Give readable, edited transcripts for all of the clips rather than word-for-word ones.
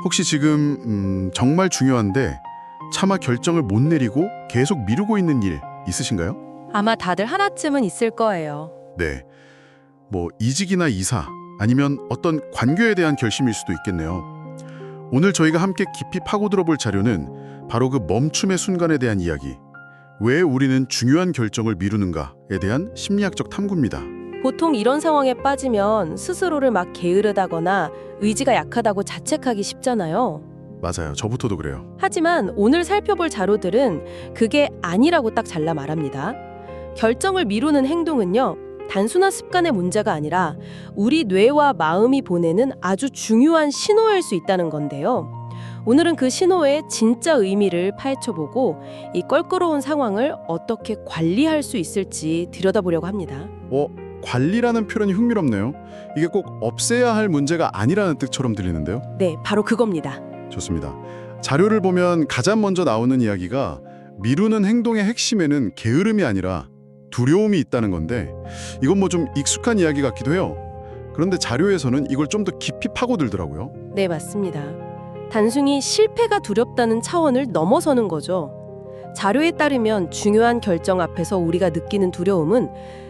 혹시 지금 정말 중요한데 차마 결정을 못 내리고 계속 미루고 있는 일 있으신가요? 아마 다들 하나쯤은 있을 거예요. 네. 뭐 이직이나 이사 아니면 어떤 관계에 대한 결심일 수도 있겠네요. 오늘 저희가 함께 깊이 파고들어 볼 자료는 바로 그 멈춤의 순간에 대한 이야기. 왜 우리는 중요한 결정을 미루는가에 대한 심리학적 탐구입니다. 보통 이런 상황에 빠지면 스스로를 막 게으르다거나 의지가 약하다고 자책하기 쉽잖아요. 맞아요. 저부터도 그래요. 하지만 오늘 살펴볼 자료들은 그게 아니라고 딱 잘라 말합니다. 결정을 미루는 행동은요, 단순한 습관의 문제가 아니라 우리 뇌와 마음이 보내는 아주 중요한 신호일 수 있다는 건데요. 오늘은 그 신호의 진짜 의미를 파헤쳐보고 이 껄끄러운 상황을 어떻게 관리할 수 있을지 들여다보려고 합니다. 관리라는 표현이 흥미롭네요. 이게 꼭 없애야 할 문제가 아니라는 뜻처럼 들리는데요. 네, 바로 그겁니다. 좋습니다. 자료를 보면 가장 먼저 나오는 이야기가 미루는 행동의 핵심에는 게으름이 아니라 두려움이 있다는 건데 이건 뭐 좀 익숙한 이야기 같기도 해요. 그런데 자료에서는 이걸 좀 더 깊이 파고들더라고요. 네, 맞습니다. 단순히 실패가 두렵다는 차원을 넘어서는 거죠. 자료에 따르면 중요한 결정 앞에서 우리가 느끼는 두려움은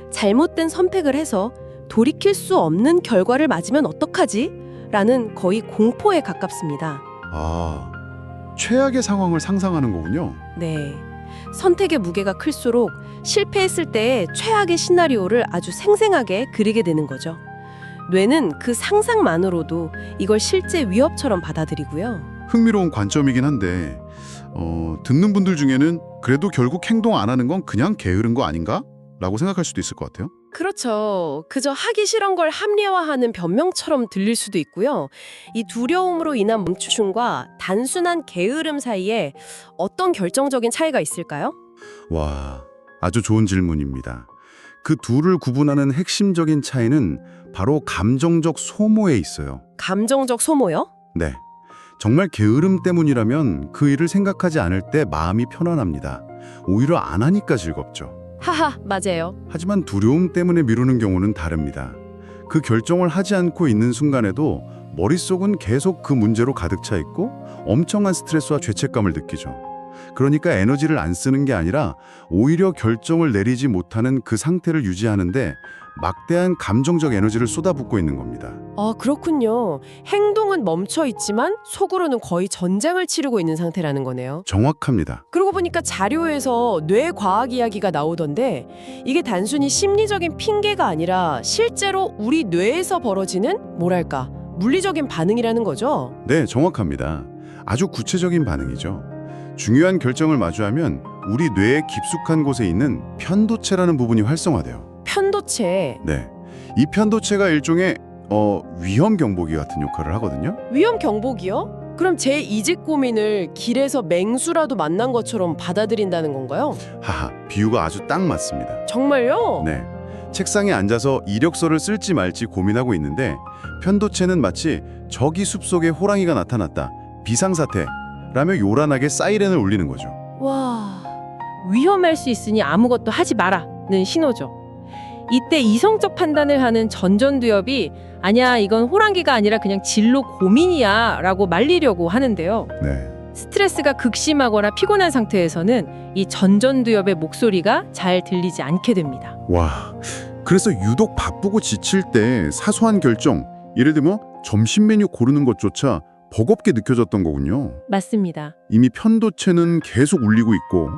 잘못된 선택을 해서 돌이킬 수 없는 결과를 맞으면 어떡하지? 라는 거의 공포에 가깝습니다. 아, 최악의 상황을 상상하는 거군요. 네. 선택의 무게가 클수록 실패했을 때의 최악의 시나리오를 아주 생생하게 그리게 되는 거죠. 뇌는 그 상상만으로도 이걸 실제 위협처럼 받아들이고요. 흥미로운 관점이긴 한데 듣는 분들 중에는 그래도 결국 행동 안 하는 건 그냥 게으른 거 아닌가? 라고 생각할 수도 있을 것 같아요. 그렇죠. 그저 하기 싫은 걸 합리화하는 변명처럼 들릴 수도 있고요. 이 두려움으로 인한 멈춤과 단순한 게으름 사이에 어떤 결정적인 차이가 있을까요? 와, 아주 좋은 질문입니다. 그 둘을 구분하는 핵심적인 차이는 바로 감정적 소모에 있어요. 감정적 소모요? 네. 정말 게으름 때문이라면 그 일을 생각하지 않을 때 마음이 편안합니다. 오히려 안 하니까 즐겁죠. 하하, 맞아요. 하지만 두려움 때문에 미루는 경우는 다릅니다. 그 결정을 하지 않고 있는 순간에도 머릿속은 계속 그 문제로 가득 차 있고 엄청난 스트레스와 죄책감을 느끼죠. 그러니까 에너지를 안 쓰는 게 아니라 오히려 결정을 내리지 못하는 그 상태를 유지하는데 막대한 감정적 에너지를 쏟아붓고 있는 겁니다. 아, 그렇군요. 행동은 멈춰 있지만 속으로는 거의 전쟁을 치르고 있는 상태라는 거네요. 정확합니다. 그러고 보니까 자료에서 뇌과학 이야기가 나오던데 이게 단순히 심리적인 핑계가 아니라 실제로 우리 뇌에서 벌어지는 뭐랄까 물리적인 반응이라는 거죠. 네, 정확합니다. 아주 구체적인 반응이죠. 중요한 결정을 마주하면 우리 뇌의 깊숙한 곳에 있는 편도체라는 부분이 활성화돼요. 편도체, 네, 이 편도체가 일종의 위험 경보기 같은 역할을 하거든요. 위험 경보기요? 그럼 제 이직 고민을 길에서 맹수라도 만난 것처럼 받아들인다는 건가요? 하하, 비유가 아주 딱 맞습니다. 정말요? 네, 책상에 앉아서 이력서를 쓸지 말지 고민하고 있는데 편도체는 마치 저기 숲속에 호랑이가 나타났다, 비상사태라며 요란하게 사이렌을 울리는 거죠. 와, 위험할 수 있으니 아무것도 하지 마라는 신호죠. 이때 이성적 판단을 하는 전전두엽이 아니야, 이건 호랑이가 아니라 그냥 진로 고민이야 라고 말리려고 하는데요. 네, 스트레스가 극심하거나 피곤한 상태에서는 이 전전두엽의 목소리가 잘 들리지 않게 됩니다. 와, 그래서 유독 바쁘고 지칠 때 사소한 결정, 예를 들면 점심 메뉴 고르는 것조차 버겁게 느껴졌던 거군요. 맞습니다. 이미 편도체는 계속 울리고 있고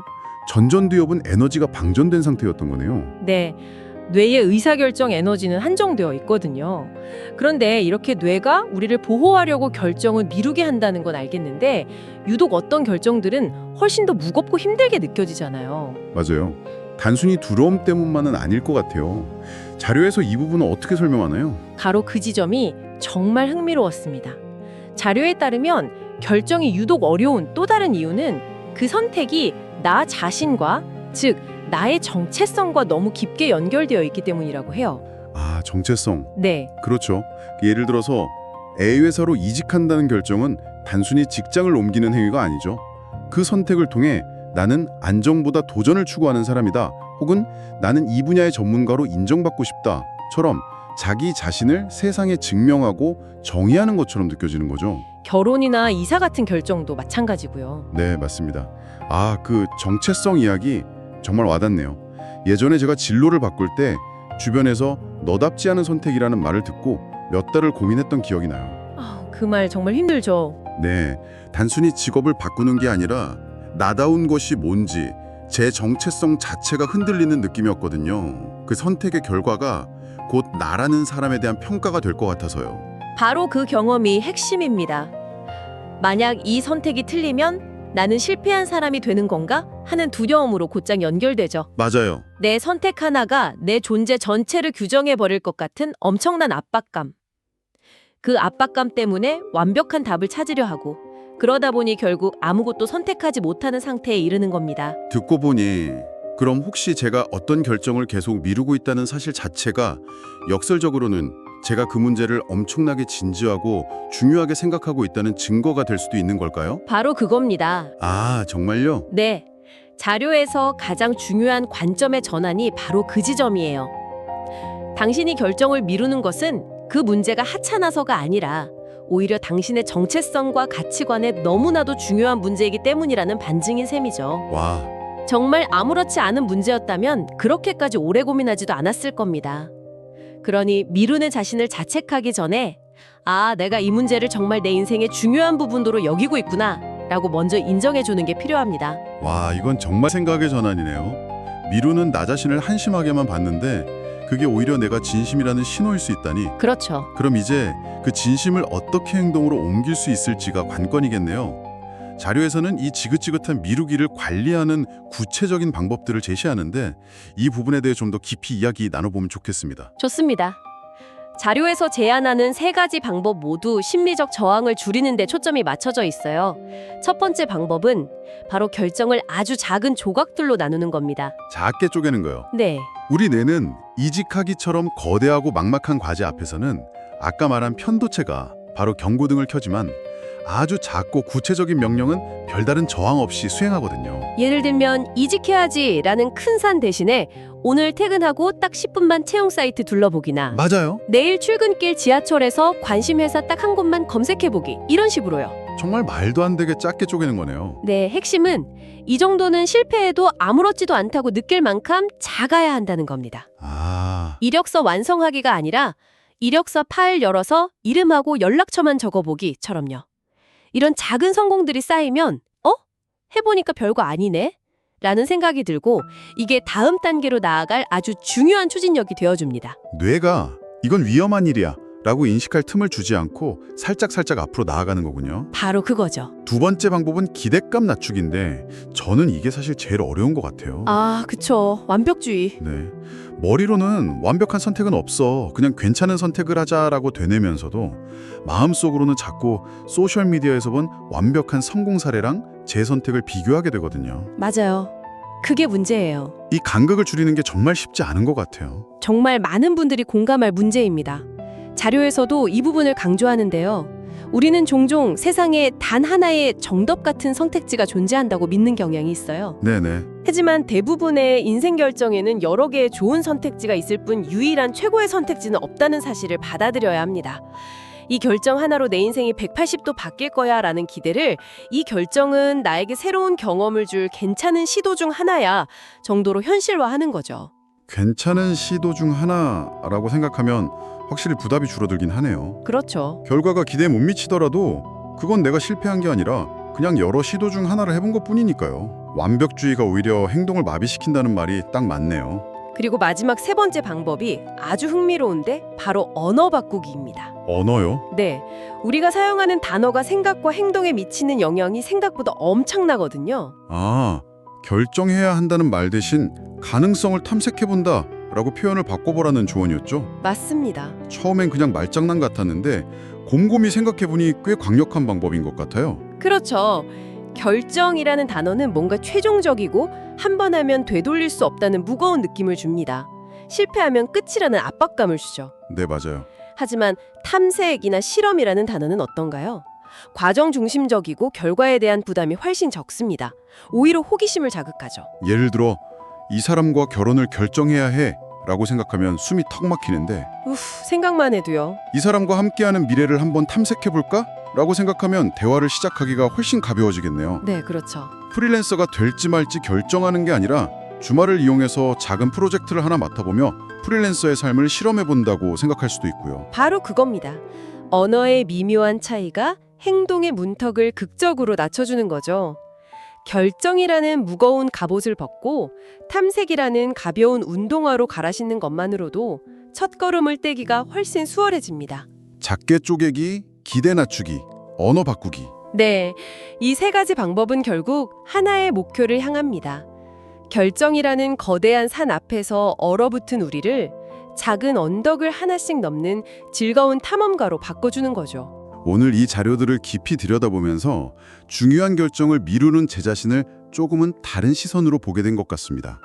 전전두엽은 에너지가 방전된 상태였던 거네요. 네. 뇌의 의사결정 에너지는 한정되어 있거든요. 그런데 이렇게 뇌가 우리를 보호하려고 결정을 미루게 한다는 건 알겠는데 유독 어떤 결정들은 훨씬 더 무겁고 힘들게 느껴지잖아요. 맞아요. 단순히 두려움 때문만은 아닐 것 같아요. 자료에서 이 부분은 어떻게 설명하나요? 바로 그 지점이 정말 흥미로웠습니다. 자료에 따르면 결정이 유독 어려운 또 다른 이유는 그 선택이 나 자신과, 즉 나의 정체성과 너무 깊게 연결되어 있기 때문이라고 해요. 아, 정체성. 네, 그렇죠. 예를 들어서 A회사로 이직한다는 결정은 단순히 직장을 옮기는 행위가 아니죠. 그 선택을 통해 나는 안정보다 도전을 추구하는 사람이다. 혹은 나는 이 분야의 전문가로 인정받고 싶다처럼 자기 자신을 세상에 증명하고 정의하는 것처럼 느껴지는 거죠. 결혼이나 이사 같은 결정도 마찬가지고요. 네, 맞습니다. 아, 그 정체성 이야기 정말 와닿네요. 예전에 제가 진로를 바꿀 때 주변에서 너답지 않은 선택이라는 말을 듣고 몇 달을 고민했던 기억이 나요. 그 말 정말 힘들죠. 네, 단순히 직업을 바꾸는 게 아니라 나다운 것이 뭔지 제 정체성 자체가 흔들리는 느낌이었거든요. 그 선택의 결과가 곧 나라는 사람에 대한 평가가 될 것 같아서요. 바로 그 경험이 핵심입니다. 만약 이 선택이 틀리면 나는 실패한 사람이 되는 건가 하는 두려움으로 곧장 연결되죠. 맞아요. 내 선택 하나가 내 존재 전체를 규정해 버릴 것 같은 엄청난 압박감. 그 압박감 때문에 완벽한 답을 찾으려 하고 그러다 보니 결국 아무것도 선택하지 못하는 상태에 이르는 겁니다. 듣고 보니 그럼 혹시 제가 어떤 결정을 계속 미루고 있다는 사실 자체가 역설적으로는 제가 그 문제를 엄청나게 진지하고 중요하게 생각하고 있다는 증거가 될 수도 있는 걸까요? 바로 그겁니다. 아, 정말요? 네. 자료에서 가장 중요한 관점의 전환이 바로 그 지점이에요. 당신이 결정을 미루는 것은 그 문제가 하찮아서가 아니라 오히려 당신의 정체성과 가치관에 너무나도 중요한 문제이기 때문이라는 반증인 셈이죠. 와, 정말 아무렇지 않은 문제였다면 그렇게까지 오래 고민하지도 않았을 겁니다. 그러니 미루는 자신을 자책하기 전에 아, 내가 이 문제를 정말 내 인생의 중요한 부분으로 여기고 있구나 라고 먼저 인정해 주는 게 필요합니다. 와, 이건 정말 생각의 전환이네요. 미루는 나 자신을 한심하게만 봤는데 그게 오히려 내가 진심이라는 신호일 수 있다니. 그렇죠. 그럼 이제 그 진심을 어떻게 행동으로 옮길 수 있을지가 관건이겠네요. 자료에서는 이 지긋지긋한 미루기를 관리하는 구체적인 방법들을 제시하는데 이 부분에 대해 좀 더 깊이 이야기 나눠보면 좋겠습니다. 좋습니다. 자료에서 제안하는 3가지 방법 모두 심리적 저항을 줄이는 데 초점이 맞춰져 있어요. 첫 번째 방법은 바로 결정을 아주 작은 조각들로 나누는 겁니다. 작게 쪼개는 거요. 네. 우리 뇌는 이직하기처럼 거대하고 막막한 과제 앞에서는 아까 말한 편도체가 바로 경고등을 켜지만 아주 작고 구체적인 명령은 별다른 저항 없이 수행하거든요. 예를 들면 이직해야지 라는 큰 산 대신에 오늘 퇴근하고 딱 10분만 채용 사이트 둘러보기나 맞아요. 내일 출근길 지하철에서 관심 회사 딱 한 곳만 검색해보기 이런 식으로요. 정말 말도 안 되게 작게 쪼개는 거네요. 네, 핵심은 이 정도는 실패해도 아무렇지도 않다고 느낄 만큼 작아야 한다는 겁니다. 아, 이력서 완성하기가 아니라 이력서 파일 열어서 이름하고 연락처만 적어보기처럼요. 이런 작은 성공들이 쌓이면 해보니까 별거 아니네? 라는 생각이 들고 이게 다음 단계로 나아갈 아주 중요한 추진력이 되어줍니다. 뇌가 이건 위험한 일이야 라고 인식할 틈을 주지 않고 살짝 앞으로 나아가는 거군요. 바로 그거죠. 두 번째 방법은 기대감 낮추기인데 저는 이게 사실 제일 어려운 것 같아요. 아, 그쵸. 완벽주의. 네, 머리로는 완벽한 선택은 없어, 그냥 괜찮은 선택을 하자라고 되뇌면서도 마음속으로는 자꾸 소셜미디어에서 본 완벽한 성공 사례랑 제 선택을 비교하게 되거든요. 맞아요. 그게 문제예요. 이 간극을 줄이는 게 정말 쉽지 않은 것 같아요. 정말 많은 분들이 공감할 문제입니다. 자료에서도 이 부분을 강조하는데요. 우리는 종종 세상에 단 하나의 정답 같은 선택지가 존재한다고 믿는 경향이 있어요. 네네. 하지만 대부분의 인생 결정에는 여러 개의 좋은 선택지가 있을 뿐 유일한 최고의 선택지는 없다는 사실을 받아들여야 합니다. 이 결정 하나로 내 인생이 180도 바뀔 거야 라는 기대를 이 결정은 나에게 새로운 경험을 줄 괜찮은 시도 중 하나야 정도로 현실화하는 거죠. 괜찮은 시도 중 하나라고 생각하면 확실히 부담이 줄어들긴 하네요. 그렇죠. 결과가 기대에 못 미치더라도 그건 내가 실패한 게 아니라 그냥 여러 시도 중 하나를 해본 것뿐이니까요. 완벽주의가 오히려 행동을 마비시킨다는 말이 딱 맞네요. 그리고 마지막 3번째 방법이 아주 흥미로운데 바로 언어 바꾸기입니다. 언어요? 네, 우리가 사용하는 단어가 생각과 행동에 미치는 영향이 생각보다 엄청나거든요. 아, 결정해야 한다는 말 대신 가능성을 탐색해본다 라고 표현을 바꿔보라는 조언이었죠? 맞습니다. 처음엔 그냥 말장난 같았는데 곰곰이 생각해보니 꽤 강력한 방법인 것 같아요. 그렇죠. 결정이라는 단어는 뭔가 최종적이고 한 번 하면 되돌릴 수 없다는 무거운 느낌을 줍니다. 실패하면 끝이라는 압박감을 주죠. 네, 맞아요. 하지만 탐색이나 실험이라는 단어는 어떤가요? 과정 중심적이고 결과에 대한 부담이 훨씬 적습니다. 오히려 호기심을 자극하죠. 예를 들어 이 사람과 결혼을 결정해야 해 라고 생각하면 숨이 턱 막히는데 생각만 해도요. 이 사람과 함께하는 미래를 한번 탐색해볼까? 라고 생각하면 대화를 시작하기가 훨씬 가벼워지겠네요. 네, 그렇죠. 프리랜서가 될지 말지 결정하는 게 아니라 주말을 이용해서 작은 프로젝트를 하나 맡아보며 프리랜서의 삶을 실험해본다고 생각할 수도 있고요. 바로 그겁니다. 언어의 미묘한 차이가 행동의 문턱을 극적으로 낮춰주는 거죠. 결정이라는 무거운 갑옷을 벗고 탐색이라는 가벼운 운동화로 갈아 신는 것만으로도 첫걸음을 떼기가 훨씬 수월해집니다. 작게 쪼개기, 기대 낮추기, 언어 바꾸기. 네, 이 세 가지 방법은 결국 하나의 목표를 향합니다. 결정이라는 거대한 산 앞에서 얼어붙은 우리를 작은 언덕을 하나씩 넘는 즐거운 탐험가로 바꿔주는 거죠. 오늘 이 자료들을 깊이 들여다보면서 중요한 결정을 미루는 제 자신을 조금은 다른 시선으로 보게 된 것 같습니다.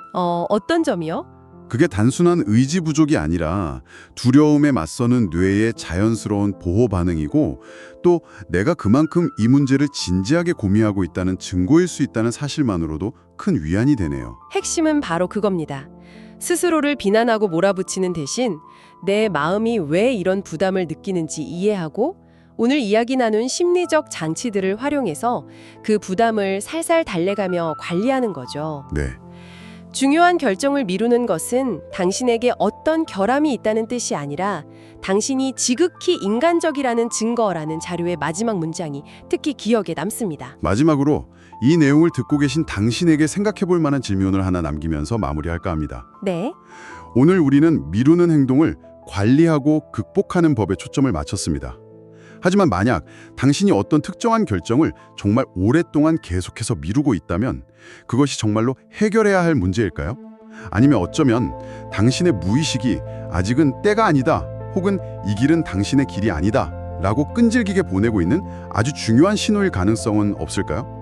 어떤 점이요? 그게 단순한 의지 부족이 아니라 두려움에 맞서는 뇌의 자연스러운 보호 반응이고 또 내가 그만큼 이 문제를 진지하게 고민하고 있다는 증거일 수 있다는 사실만으로도 큰 위안이 되네요. 핵심은 바로 그겁니다. 스스로를 비난하고 몰아붙이는 대신 내 마음이 왜 이런 부담을 느끼는지 이해하고 오늘 이야기 나눈 심리적 장치들을 활용해서 그 부담을 살살 달래가며 관리하는 거죠. 네. 중요한 결정을 미루는 것은 당신에게 어떤 결함이 있다는 뜻이 아니라 당신이 지극히 인간적이라는 증거라는 자료의 마지막 문장이 특히 기억에 남습니다. 마지막으로 이 내용을 듣고 계신 당신에게 생각해 볼 만한 질문을 하나 남기면서 마무리할까 합니다. 네. 오늘 우리는 미루는 행동을 관리하고 극복하는 법에 초점을 맞췄습니다. 하지만 만약 당신이 어떤 특정한 결정을 정말 오랫동안 계속해서 미루고 있다면 그것이 정말로 해결해야 할 문제일까요? 아니면 어쩌면 당신의 무의식이 아직은 때가 아니다 혹은 이 길은 당신의 길이 아니다 라고 끈질기게 보내고 있는 아주 중요한 신호일 가능성은 없을까요?